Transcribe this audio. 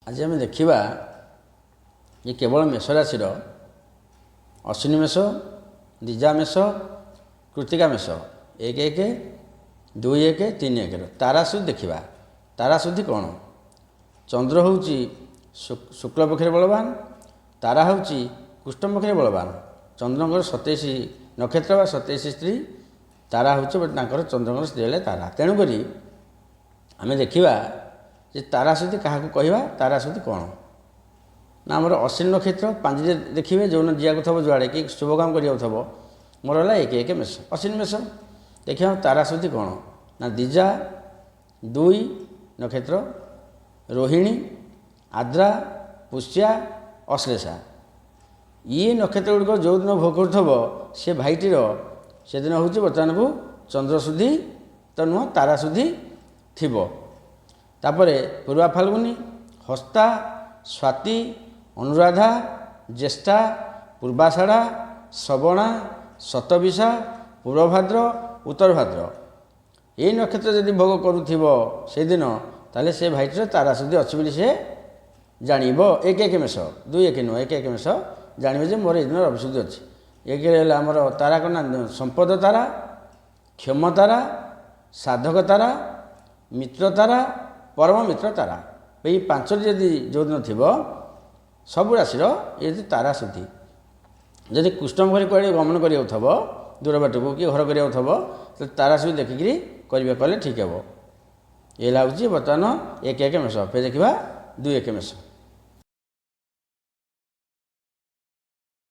आज आम देखा ये केवल मेष राशि अश्विनी मेष, दिजा मेष, कृतिका मेष 1 1 2 1 3 1 तारा सुधी देखा। तारा सुधी कौन? चंद्र हूँ शुक्ल पक्ष बलवान, तारा हूँ कृष्ण पक्ष बलवान। चंद्रकर 27 नक्षत्र व 27 स्त्री, तारा हूँ चंद्रकर स्त्री है तारा। तेणुक आम देखा जे तारा सुधी क्या कहवा। तारा सुधी कौन ना आमर अश्विनी नक्षत्र पांजिरे देखिए जो जिया थब जुआड़े कि शुभ काम कर मोर है 1 1 मेष अश्विनी मेष। देखिए तारा सुधी कौन ना दिजा 2 नक्षत्र, रोहिणी, आद्रा, पुष्या, अश्लेषा ये नक्षत्र गुड़िक जो दिन भोग कर से भाईटीर से दिन हूँ बर्तमान को चंद्र सुधी तो नुह तारा सुधी थी। तापर पूर्वा फाल्गुनी, हस्ता, स्वाति, अनुराधा, ज्येष्ठा, पूर्वाषाढ़ा, श्रवणा, शतविशा, पूर्वभाद्र, उत्तर भाद्र ये नक्षत्र जदि भोग करुथिब से दिन ताले से भाईटीर तारा सुधी अच्छी बोली से जानिब। 1 1 मेष 2 1 नुह 1 1 मेष जानिब जे मोर ये रवि सुधी अच्छी। 1 आमर तारा कौन संपद तारा, क्षम तारा, साधक तारा, मित्र तारा, परम मित्र तारा। ये 5टी जदि जो दिन थी सब राशि ये तारा सुधी जदि कृष्ण भरी कड़े गमन कर दूर बाट को कि घर कर तारा सुधी देखिकी कले ठीक हे। ये हूँ बर्तमान 1 1 मेष। फिर देखा 2 1 मेष।